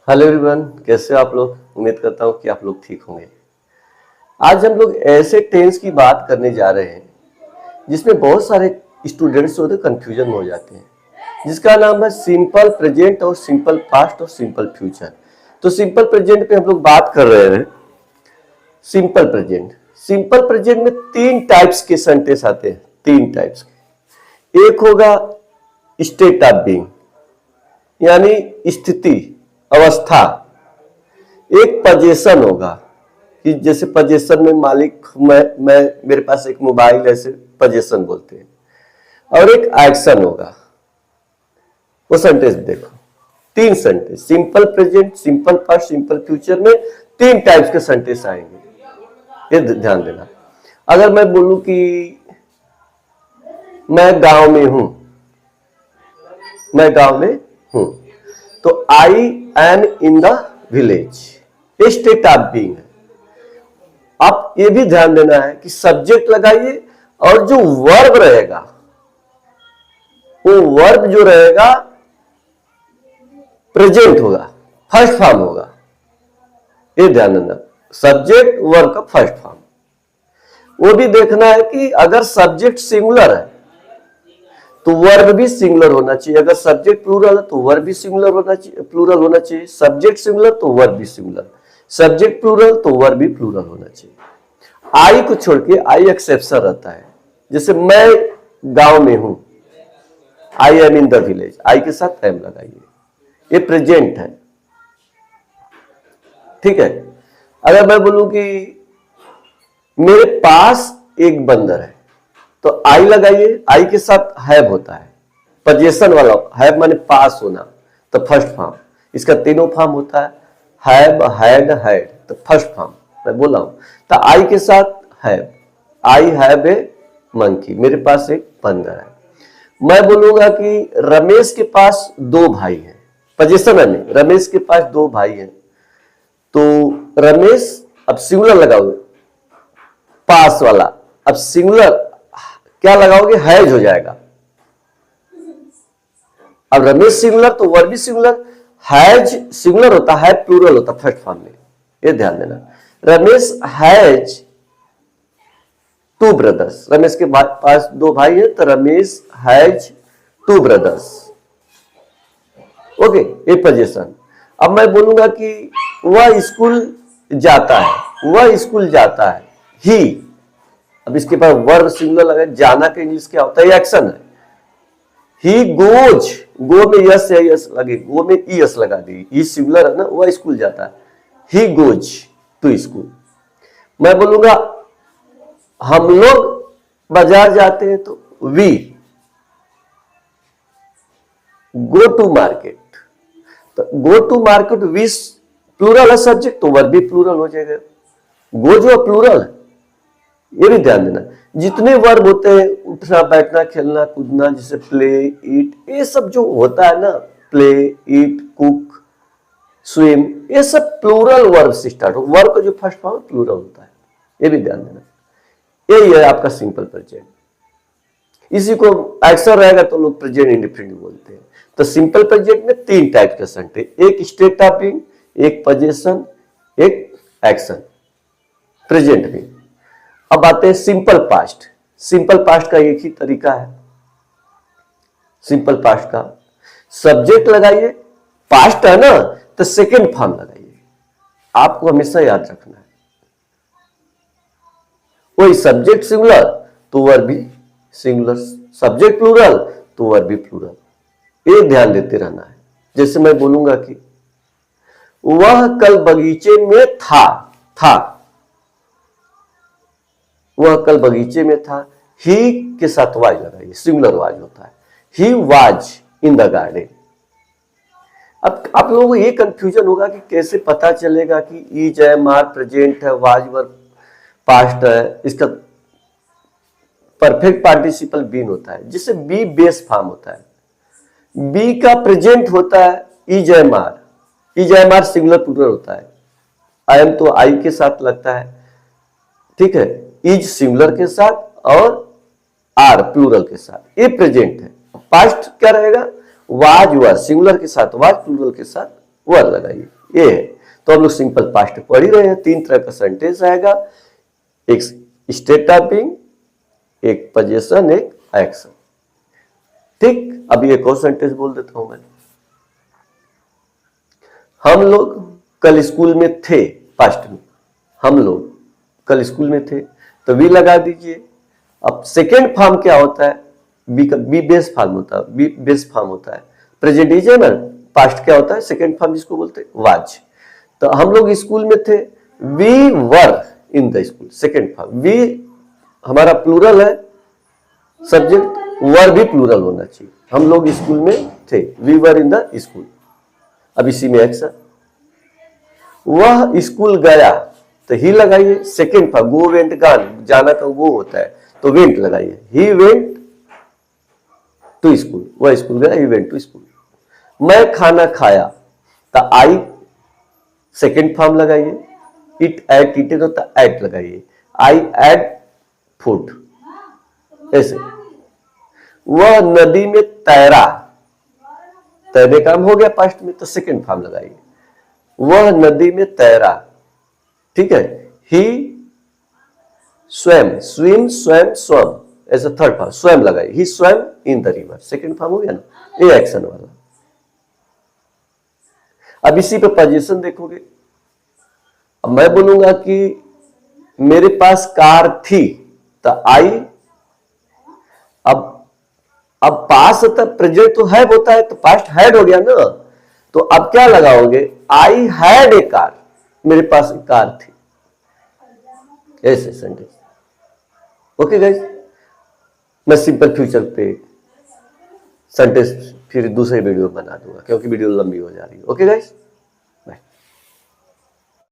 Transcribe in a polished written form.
Hello everyone, कैसे हो आप लोग। उम्मीद करता हूँ कि आप लोग ठीक होंगे। आज हम लोग ऐसे टेंस की बात करने जा रहे हैं जिसमें बहुत सारे स्टूडेंट्स होते कंफ्यूजन हो जाते हैं, जिसका नाम है सिंपल प्रेजेंट और सिंपल पास्ट और सिंपल फ्यूचर। तो सिंपल प्रेजेंट पे हम लोग बात कर रहे हैं। सिंपल प्रेजेंट में तीन टाइप्स के सेंटेंस आते हैं, तीन टाइप्स के। एक होगा स्टेट ऑफ बीइंग, यानी स्थिति, अवस्था। एक पोजीशन होगा कि जैसे पोजीशन में मालिक मैं मेरे पास एक मोबाइल, ऐसे पोजीशन बोलते हैं। और एक एक्शन होगा। वो सेंटेंस देखो, तीन sentence, simple present, simple past, simple future में तीन टाइप्स के सेंटेंस आएंगे, ये ध्यान देना। अगर मैं बोलूं कि मैं गांव में हूं, तो आई एम इन द विलेज, ये स्टेट ऑफ बीइंग है। आप ये भी ध्यान देना है कि सब्जेक्ट लगाइए और जो वर्ब रहेगा, वो वर्ब जो रहेगा प्रेजेंट होगा, फर्स्ट फॉर्म होगा। ये ध्यान देना, सब्जेक्ट वर्ब का फर्स्ट फॉर्म। वो भी देखना है कि अगर सब्जेक्ट सिंगुलर है तो वर्ब भी सिंगुलर होना चाहिए। अगर सब्जेक्ट प्लूरल है तो वर्ब भी सिंगुलर होना चाहिए, प्लूरल होना चाहिए। सब्जेक्ट सिंगुलर तो वर्ब भी सिंगुलर, सब्जेक्ट प्लूरल तो वर्ब भी प्लूरल होना चाहिए। आई को छोड़ के आई एक्सेप्शन रहता है। जैसे मैं गांव में हूं, I am in the village, I के साथ एम लगाइए, ये प्रेजेंट है। ठीक है। अगर मैं बोलूं कि मेरे पास एक बंदर है, तो आई लगाइए, आई के साथ हैव होता है, पोजीशन वाला हैव माने पास होना, तो फर्स्ट फॉर्म। इसका तीनों फॉर्म होता है, हैव, हैड, हैड, तो फर्स्ट फॉर्म मैं बोला हूं। तो आई के साथ have, I have a monkey, मेरे पास एक बंदर है। मैं बोलूंगा कि रमेश के पास दो भाई हैं, पोजीशन है में, रमेश के पास दो भाई हैं। तो रमेश, अब सिंगुलर लगाओगे, पास वाला, अब सिंगुलर क्या लगाओगे, हैज हो जाएगा। अब रमेश सिंगुलर तो वर्ब भी सिंगुलर, हैज सिंगुलर होता है, प्लूरल होता फर्स्ट फॉर्म में, ये ध्यान देना। Ramesh has two brothers, Ramesh के पास दो भाई है, तो Ramesh has two brothers. Okay, ये पोजीशन। अब मैं बोलूंगा कि वह स्कूल जाता है, वह स्कूल जाता है, ही। अब इसके पास वर्ब सिंगुलर लगा, जाना का इंग्लिश क्या होता है, एक्शन है। ही गोज, गो में यस या यस लगे, गो में यस लगा दी, ही सिंगुलर है ना, वह स्कूल जाता है, ही गोज टू स्कूल। मैं बोलूंगा हम लोग बाजार जाते हैं, तो वी गो टू मार्केट। तो go to market we plural है सब्जेक्ट, तो वर्ब भी प्लूरल हो जाएगा। गो जो प्लूरल है, ये भी ध्यान देना। जितने वर्ब होते हैं, उठना, बैठना, खेलना, कूदना, जैसे प्ले, ईट, ये सब जो होता है ना, प्ले, ईट, कुक, स्विम, ये सब प्लूरल वर्ब से स्टार्ट हो। वर्ब का जो फर्स्ट फॉर्म प्लूरल होता है, ये भी ध्यान देना। यही है आपका सिंपल प्रेजेंट। इसी को एक्शन रहेगा तो लोग प्रेजेंट इंडेफिनिट बोलते हैं। तो सिंपल प्रेजेंट में तीन टाइप के सेंटेंस, एक स्टेट ऑफ बीइंग, एक पोजीशन, एक एक्शन, प्रेजेंट में। अब आते हैं सिंपल पास्ट। सिंपल पास्ट का एक ही तरीका है। सिंपल पास्ट का सब्जेक्ट लगाइए, पास्ट है ना, तो सेकेंड फॉर्म लगाइए। आपको हमेशा याद रखना है, वही सब्जेक्ट सिंगुलर तो वर्ब भी सिंगुलर, सब्जेक्ट प्लूरल तो वर्ब भी प्लूरल, ये ध्यान देते रहना है। जैसे मैं बोलूंगा कि वह कल बगीचे में था, वह कल बगीचे में था, ही के साथ वाज लगाइए, सिंगुलर वाज होता है, he was in the garden. अब आप लोगों को ये कंफ्यूजन होगा कि कैसे पता चलेगा कि इज है, मार प्रेजेंट है, वाज वर्ब पास्ट है, इसका परफेक्ट पार्टिसिपल बीन होता है, जिससे बी बेस फॉर्म होता है। बी का प्रेजेंट होता है इज है मार, इज है मार सिंगुलर प्लूरल होता है। आई एम तो आई के साथ लगता है, ठीक है, इज सिंगुलर के साथ और आर प्लूरल के साथ, ये प्रेजेंट है। पास्ट क्या रहेगा, वाज वर सिंगुलर के साथ वाज, प्लूरल के साथ वर लगाइए। ये है। तो हम लोग सिंपल पास्ट पढ़ ही रहे हैं। 3 तरह का सेंटेंस आएगा, एक स्टेट ऑफ बीइंग, एक पोजीशन, एक एक्शन। ठीक, अब एक और सेंटेंस बोल देता हूं मैं। हम लोग कल स्कूल में थे, पास्ट में, हम लोग कल स्कूल में थे, तो वी लगा दीजिए। अब सेकेंड फॉर्म क्या होता है, बी का बी बेस फॉर्म होता है, बी बेस फॉर्म होता है। प्रेजेंट इज है ना, पास्ट क्या होता है, सेकेंड फॉर्म जिसको बोलते हैं वाज। तो हम लोग स्कूल में थे, we were in the school, second form. We हमारा प्लूरल है, सब्जेक्ट, वर भी प्लूरल होना चाहिए। हम लोग स्कूल में थे, we were in the school. अब इसी में एक्शन, वह स्कूल गया, तो ही लगाइए, second form, go went gone, जाना का वो होता है, तो वेंट लगाइए। ही वेंट टू स्कूल, वह स्कूल गया, ही वेंट टू स्कूल। मैं खाना खाया, तो आई सेकेंड फॉर्म लगाइए। इट एट ईटेड होता, एट लगाइए। आई एट फूड, ऐसे। वह नदी में तैरा, तैरने काम हो गया पास्ट में, तो सेकेंड फॉर्म लगाइए। वह नदी में तैरा, ठीक है। ही स्वयं, स्विम, स्वयं, स्वम, ऐसा थर्ड फॉर्म, स्वयं लगाइए। ही स्वयं in the river, second form हो गया ना, ये एक्शन वाला। अब इसी पे पोजीशन देखोगे। अब मैं बोलूंगा कि मेरे पास कार थी, तो आई, अब पास होता है, प्रेजेंट तो हैव होता है, तो पास्ट हैड हो गया ना। तो अब क्या लगाओगे, आई हैड ए कार, मेरे पास एक कार थी, ऐसे सेंटेंस। ओके गाइस, मैं सिंपल फ्यूचर पे सेंटेंस फिर दूसरे वीडियो बना दूंगा, क्योंकि वीडियो लंबी हो जा रही है। Okay guys.